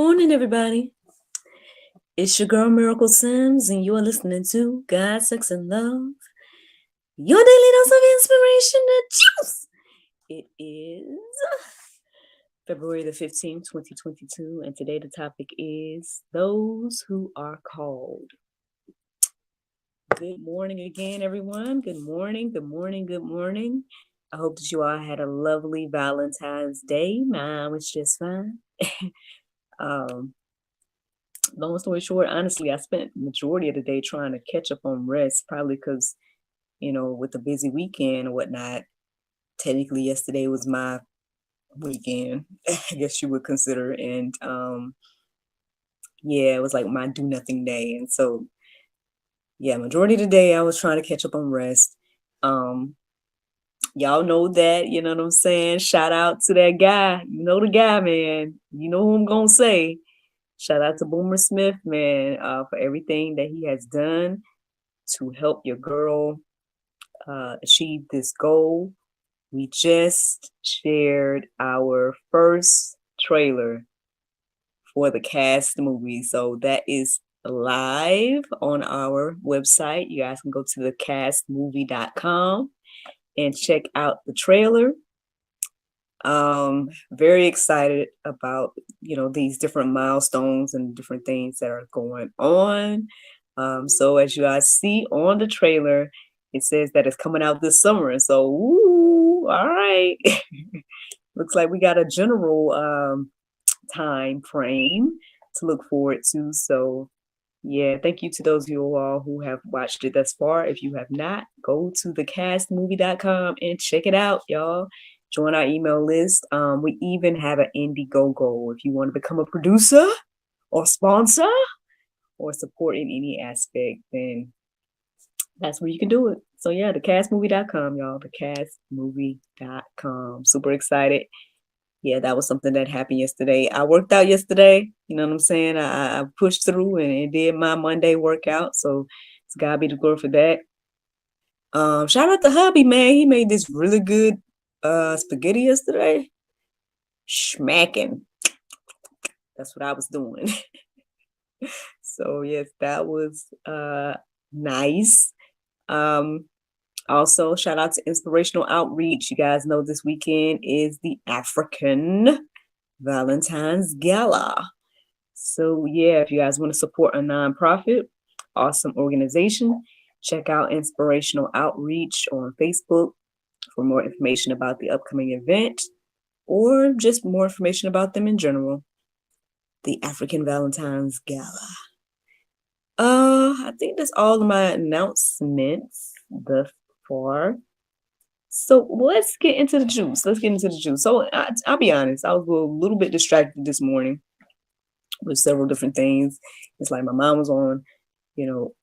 morning, everybody. It's your girl Miracle Sims, and you are listening to God, Sex, and Love, your daily dose of inspiration and juice. It is February the 15th, 2022, and today the topic is those who are called. Good morning again, everyone. Good morning, good morning, good morning. I hope that you all had a lovely Valentine's Day. Mine was just fine. Long story short, honestly, I spent majority of the day trying to catch up on rest, probably because, with the busy weekend or whatnot, technically yesterday was my weekend, I guess you would consider. And yeah, it was like my do nothing day. And so, yeah, majority of the day I was trying to catch up on rest. Y'all know that, you know what I'm saying? Shout out to that guy. You know the guy, man. You know who I'm gonna say. Shout out to Boomer Smith, man, for everything that he has done to help your girl achieve this goal. We just shared our first trailer for the Cast movie. So that is live on our website. You guys can go to thecastmovie.com and check out the trailer. Very excited about, these different milestones and different things that are going on. So as you guys see on the trailer, it says that it's coming out this summer. So, all right. Looks like we got a general time frame to look forward to. So, yeah, thank you to those of you all who have watched it thus far. If you have not, go to thecastmovie.com and check it out, y'all. Join our email list. We even have an Indiegogo if you want to become a producer or sponsor or support in any aspect, then that's where you can do it. So yeah, thecastmovie.com, y'all. Thecastmovie.com. Super excited. Yeah, that was something that happened yesterday. I worked out yesterday. You know what I'm saying? I pushed through and did my Monday workout. So it's gotta be the glory for that. Shout out to hubby, man. He made this really good spaghetti yesterday. Smacking. That's what I was doing. So yes, that was nice. Also, shout out to Inspirational Outreach. You guys know this weekend is the African Valentine's Gala. So yeah, if you guys want to support a nonprofit, awesome organization, check out Inspirational Outreach on Facebook for more information about the upcoming event or just more information about them in general. The African Valentine's Gala. I think that's all of my announcements thus far. So let's get into the juice. So I'll be honest, I was a little bit distracted this morning with several different things. It's like my mom was on,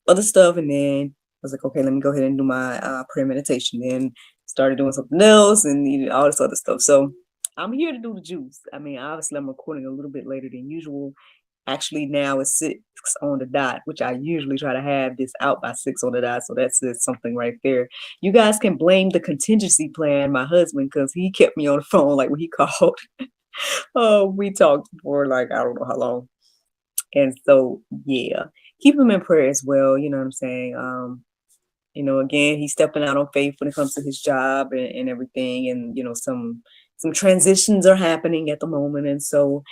other stuff, and then I was like, okay, let me go ahead and do my prayer meditation. Then started doing something else and all this other stuff. So I'm here to do the juice. I mean, obviously I'm recording a little bit later than usual. Actually, now it's 6 on the dot, which I usually try to have this out by 6 on the dot. So that's something right there. You guys can blame the contingency plan, my husband, because he kept me on the phone like when he called. Oh, we talked for like, I don't know how long. And so, yeah, keep him in prayer as well. You know what I'm saying? Again, he's stepping out on faith when it comes to his job and everything. And, some transitions are happening at the moment. And so,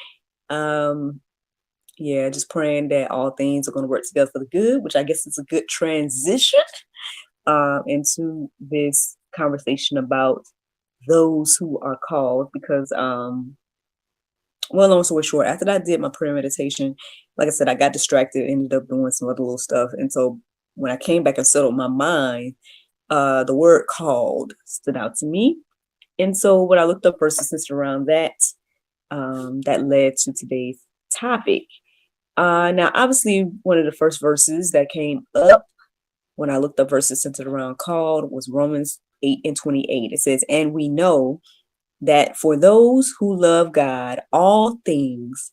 yeah, just praying that all things are going to work together for the good, which I guess is a good transition into this conversation about those who are called. Because, long story short, after I did my prayer meditation, like I said, I got distracted, ended up doing some other little stuff. And so when I came back and settled my mind, the word called stood out to me. And so when I looked up verses centered around that, that led to today's topic. Now, obviously, one of the first verses that came up when I looked up verses centered around called was Romans 8:28. It says, and we know that for those who love God, all things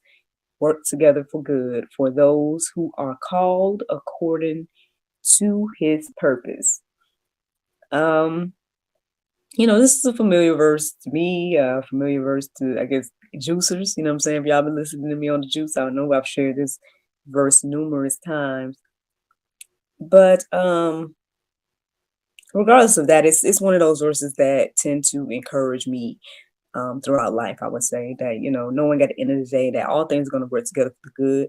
work together for good, for those who are called according to his purpose. this is a familiar verse to me, familiar verse to, I guess, juicers. You know what I'm saying? If y'all been listening to me on the juice, I know I've shared this verse numerous times. But regardless of that, it's one of those verses that tend to encourage me throughout life. I would say that, knowing at the end of the day that all things are going to work together for the good.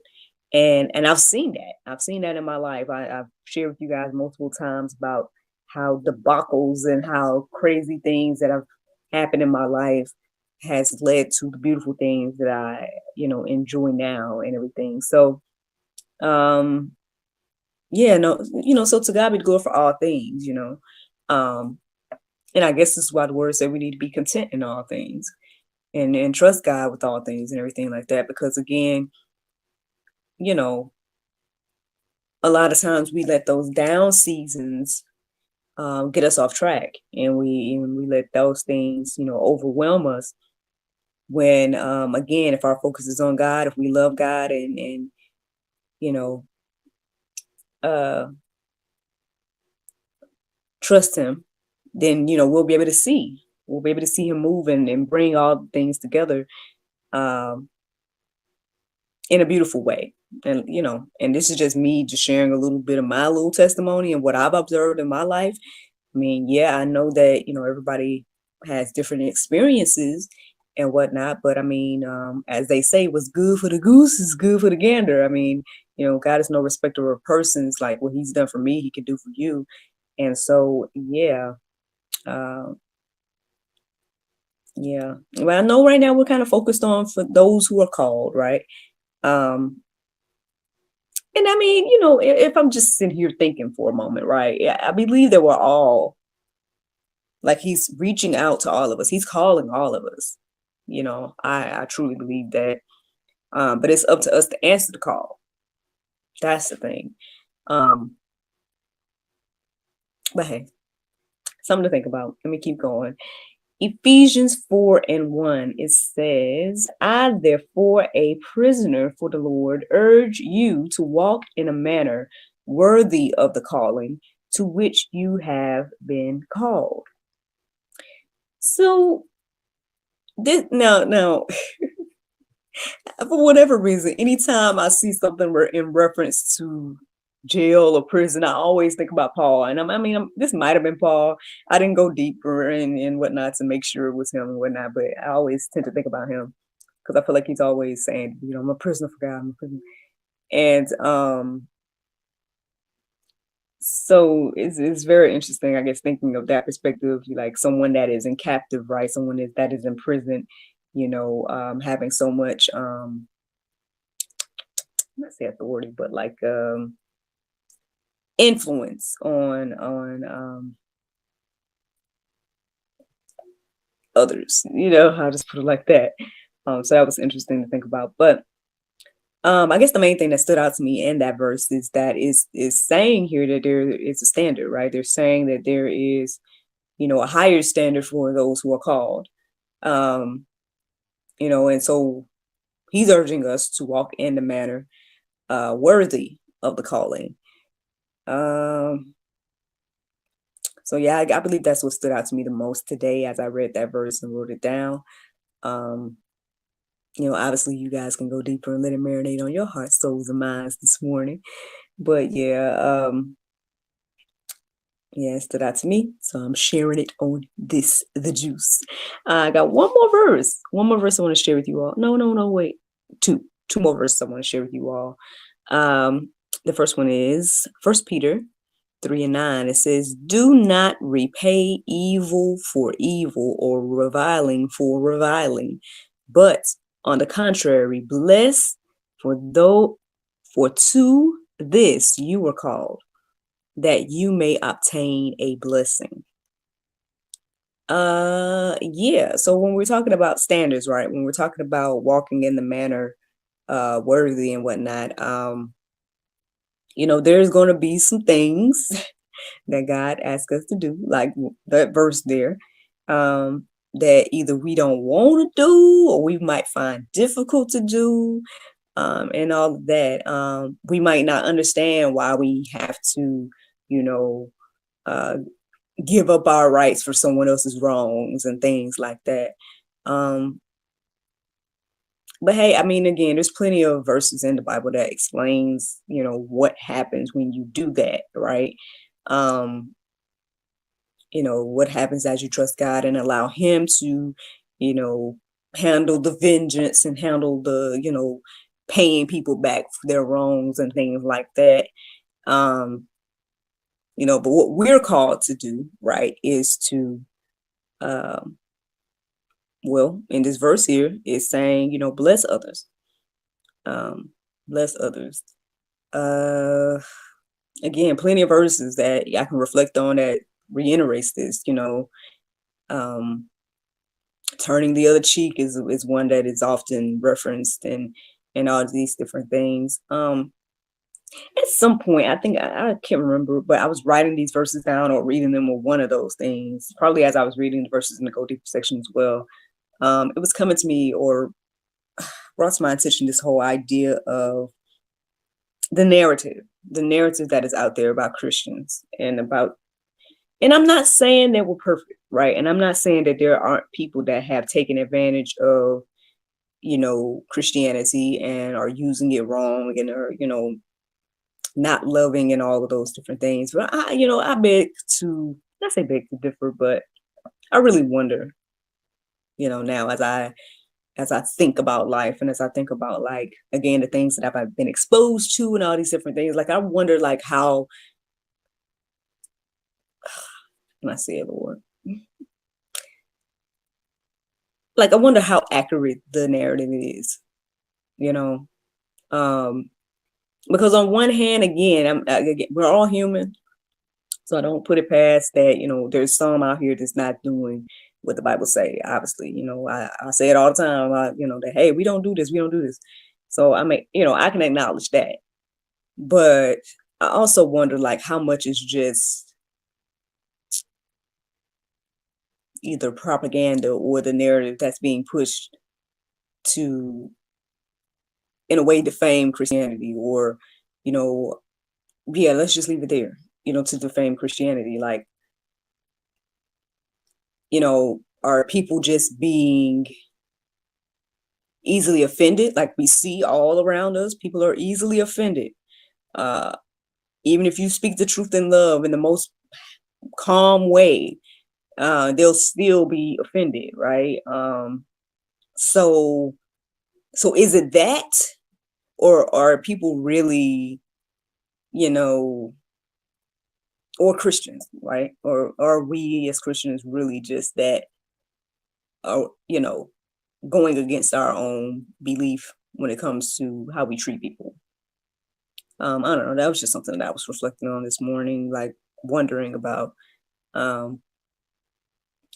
And I've seen that. I've seen that in my life. I've shared with you guys multiple times about how debacles and how crazy things that have happened in my life has led to the beautiful things that I, enjoy now and everything. So, um, yeah, no, so to God be the glory for all things, Um, and I guess this is why the word said we need to be content in all things and trust God with all things and everything like that. Because again, you know, a lot of times we let those down seasons get us off track, and we let those things, overwhelm us. When again, if our focus is on God, if we love God and you know uh, trust Him, then we'll be able to see. We'll be able to see Him move and bring all things together um, in a beautiful way. And this is just me just sharing a little bit of my little testimony and what I've observed in my life. I mean, yeah, I know that, everybody has different experiences and whatnot, but I mean, as they say, what's good for the goose is good for the gander. I mean, God is no respecter of persons. Like what He's done for me, He can do for you. And so, yeah, uh, yeah. Well, I know right now we're kind of focused on for those who are called, right? Um, and I mean, if I'm just sitting here thinking for a moment, right? Yeah, I believe that we're all like He's reaching out to all of us. He's calling all of us. I truly believe that. But it's up to us to answer the call. That's the thing. Um, but hey, something to think about. Let me keep going. Ephesians 4:1, it says, I, therefore, a prisoner for the Lord, urge you to walk in a manner worthy of the calling to which you have been called. So this now for whatever reason, anytime I see something in reference to jail or prison, I always think about Paul. And this might have been Paul. I didn't go deeper and whatnot to make sure it was him and whatnot, but I always tend to think about him because I feel like he's always saying, I'm a prisoner for God. I'm a prisoner. And so it's very interesting, I guess, thinking of that perspective, like someone that is in captive, right? Someone that is in prison, having so much not say authority, but like influence on others. I'll just put it like that. So that was interesting to think about. But I guess the main thing that stood out to me in that verse is that is saying here that there is a standard, right? They're saying that there is, a higher standard for those who are called. And so He's urging us to walk in the manner worthy of the calling. So yeah, I believe that's what stood out to me the most today as I read that verse and wrote it down. Obviously you guys can go deeper and let it marinate on your hearts, souls, and minds this morning. But yeah, it stood out to me. So I'm sharing it on the juice. I got one more verse. One more verse I want to share with you all. No, wait. Two more verses I want to share with you all. The first one is 1 Peter 3:9. It says, do not repay evil for evil or reviling for reviling, but on the contrary, bless, for to this you were called, that you may obtain a blessing. Yeah. So when we're talking about standards, right? When we're talking about walking in the manner worthy and whatnot, there's going to be some things that God asks us to do, like that verse there, that either we don't want to do or we might find difficult to do, and all of that. We might not understand why we have to, uh, give up our rights for someone else's wrongs and things like that. But hey, I mean, again, there's plenty of verses in the Bible that explains, what happens when you do that, right? What happens as you trust God and allow Him to, you know, handle the vengeance and handle the, paying people back for their wrongs and things like that. But what we're called to do, right, is to, in this verse here, is saying, bless others. Bless others. Again, plenty of verses that I can reflect on that reiterates this, turning the other cheek is one that is often referenced and all these different things. At some point, I think I can't remember, but I was writing these verses down or reading them or one of those things, probably as I was reading the verses in the Go Deeper section as well. It was coming to me or brought to my attention this whole idea of the narrative that is out there about Christians and I'm not saying that we're perfect, right? And I'm not saying that there aren't people that have taken advantage of, Christianity and are using it wrong and are, not loving and all of those different things. But I beg to differ, but I really wonder, now as I think about life and as I think about, like, again, the things that I've been exposed to and all these different things, like, I wonder, like, how, can I say it, Lord? Like, I wonder how accurate the narrative is, because on one hand, again, we're all human. So I don't put it past that, there's some out here that's not doing what the Bible say. Obviously, I say it all the time, that, hey, we don't do this. So I can acknowledge that. But I also wonder, like, how much is just either propaganda or the narrative that's being pushed to, in a way, defame Christianity or, let's just leave it there, to defame Christianity. Like, are people just being easily offended? Like, we see all around us, people are easily offended. Even if you speak the truth in love in the most calm way, they'll still be offended, right? So is it that, or are people really, or Christians, right? Or are we as Christians really just that, going against our own belief when it comes to how we treat people? I don't know. That was just something that I was reflecting on this morning, like wondering about.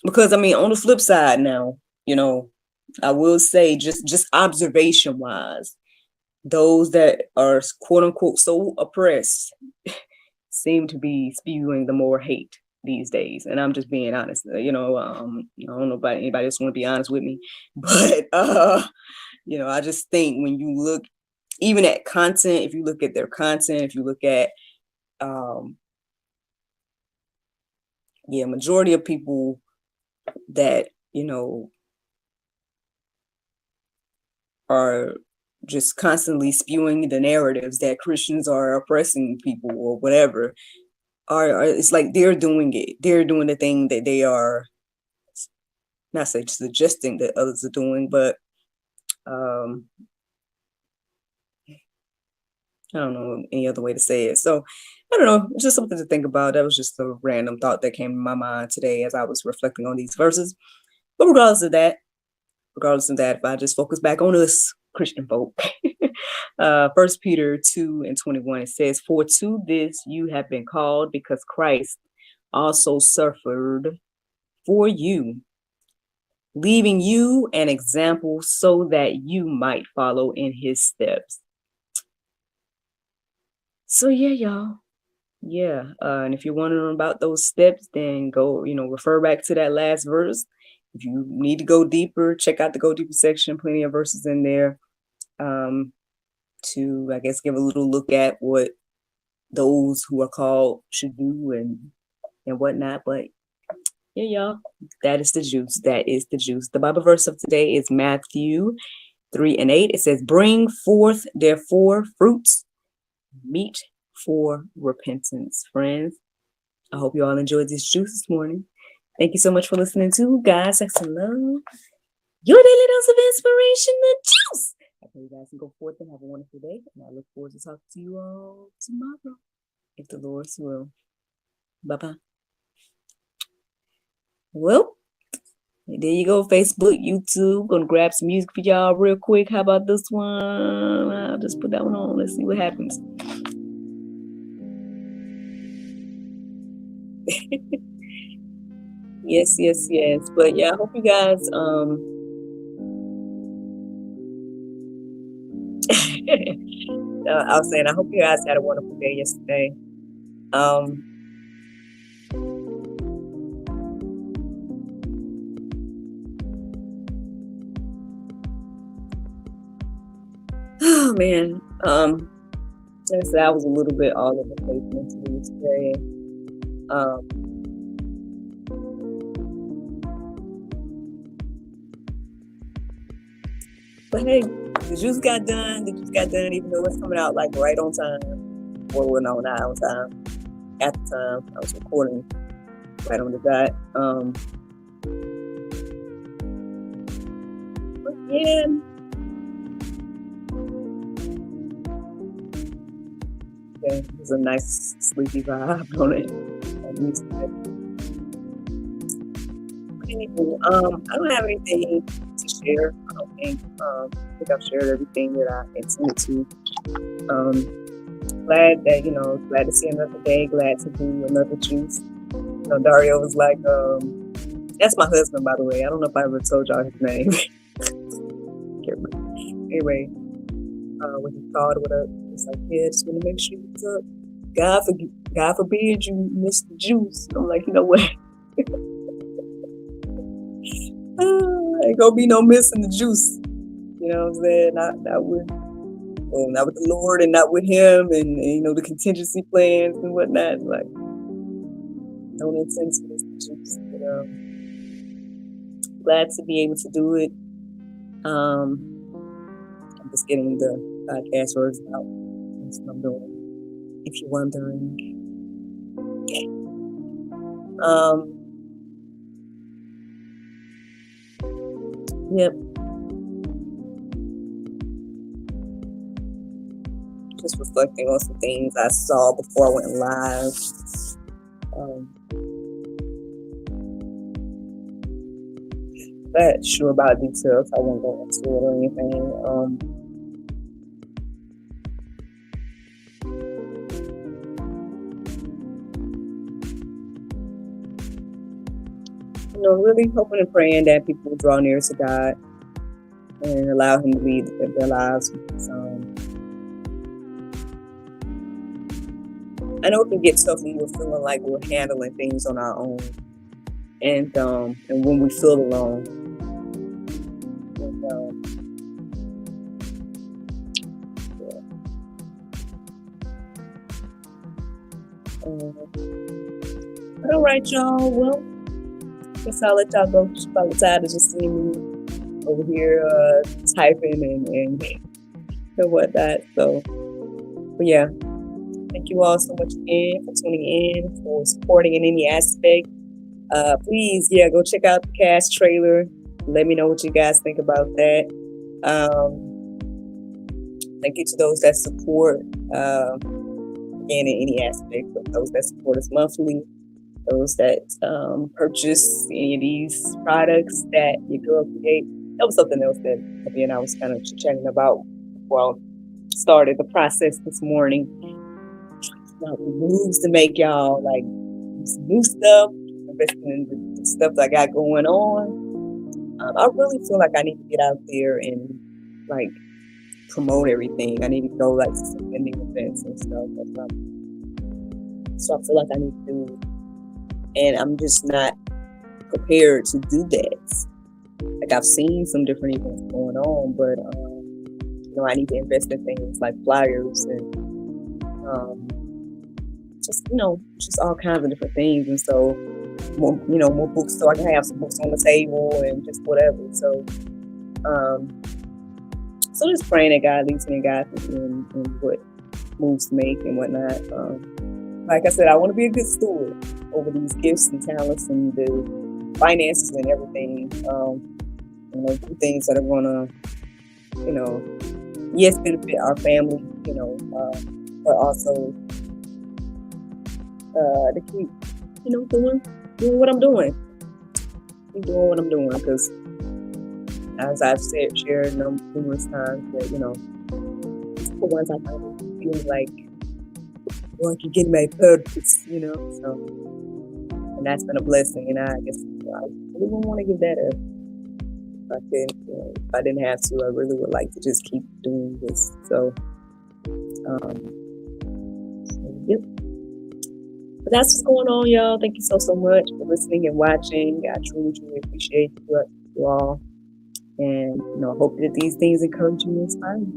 Because on the flip side now, I will say just observation wise, those that are quote unquote so oppressed seem to be spewing the more hate these days. And I'm just being honest. I don't know about anybody else want to be honest with me, but I just think when you look even at content, if you look at their content, if you look at majority of people that are just constantly spewing the narratives that Christians are oppressing people or whatever, are it's like they're doing the thing that they are not suggesting that others are doing, but I don't know any other way to say it. So I don't know, just something to think about. That was just a random thought that came to my mind today as I was reflecting on these verses. But regardless of that, if I just focus back on us Christian folk, 1 Peter 2:21, it says, "For to this you have been called, because Christ also suffered for you, leaving you an example so that you might follow in his steps." So yeah, y'all. Yeah. And if you're wondering about those steps, then go, refer back to that last verse. If you need to go deeper, check out the Go Deeper section, plenty of verses in there, to, I guess, give a little look at what those who are called should do and and whatnot. But yeah, y'all, that is the juice. That is the juice. The Bible verse of today is Matthew 3:8. It says, "Bring forth therefore fruits meet for repentance." Friends, I hope you all enjoyed this juice this morning. Thank you so much for listening to God's Sex and Love, your daily dose of inspiration, the juice. I pray you guys can go forth and have a wonderful day, and I look forward to talking to you all tomorrow, if the Lord's will. Bye-bye. Well, there you go, Facebook, YouTube. Gonna grab some music for y'all real quick. How about this one? I'll just put that one on. Let's see what happens. Yes. But yeah, I hope you guys I was saying I hope you guys had a wonderful day yesterday. Oh man. Like I said, I was a little bit all over the place mentally today. But hey, the juice got done, even though it's coming out like right on time. Well, no, not on time. At the time I was recording right on the dot. But yeah. Okay, there's a nice sleepy vibe on it. Anyway, I don't have anything to share. I don't think. I think I've shared everything that I intended to. Glad to see another day. Glad to do another juice. Dario was like, that's my husband, by the way. I don't know if I ever told y'all his name. Anyway, when he called or whatever, it's like, yeah, just want to make sure you up. God forbid you miss the juice. I'm like, you know what? Ain't gonna be no missing the juice. You know what I'm saying? Not with the Lord and not with him and the contingency plans and whatnot. Like, don't intend to miss the juice. Glad to be able to do it. I'm just getting the podcast words out. That's what I'm doing. If you're wondering. Yep. Just reflecting on some things I saw before I went live. Not sure about details. I won't go into it or anything. Really hoping and praying that people draw near to God and allow Him to lead their lives. I know it can get tough when we're feeling like we're handling things on our own, and when we feel alone. All right, y'all. Well, guess I'll let y'all go. Just probably tired of just seeing me over here typing and whatnot. So, but yeah, thank you all so much again for tuning in, for supporting in any aspect. Please, go check out the cast trailer. Let me know what you guys think about that. Thank you to those that support again in any aspect, but those that support us monthly. Those that purchase any of these products that your girl create. That was something else that Abby and I was kind of chatting about before I started the process this morning. Moves to make y'all like some new stuff, investing in the stuff that I got going on. I really feel like I need to get out there and like promote everything. I need to go like to some vending events and stuff. So I feel like I need to do. And I'm just not prepared to do that. Like, I've seen some different events going on, but I need to invest in things like flyers and just all kinds of different things. And so more books, so I can have some books on the table and just whatever. So just praying that God leads me and guides me in what moves to make and whatnot. Like I said, I want to be a good steward over these gifts and talents and the finances and everything. Do things that are gonna, yes, benefit our family, but also to keep, doing what I'm doing. Keep doing what I'm doing, because as I've shared numerous times, that for once I finally feel like I can get my purpose, so, and that's been a blessing, and I guess I really don't want to give that up. If I didn't have to, I really would like to just keep doing this. So yep. But that's what's going on, y'all. Thank you so much for listening and watching. I truly appreciate you all. And, I hope that these things encourage you and inspire you.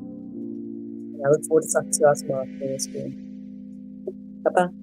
And I look forward to talking to y'all tomorrow. Bye-bye.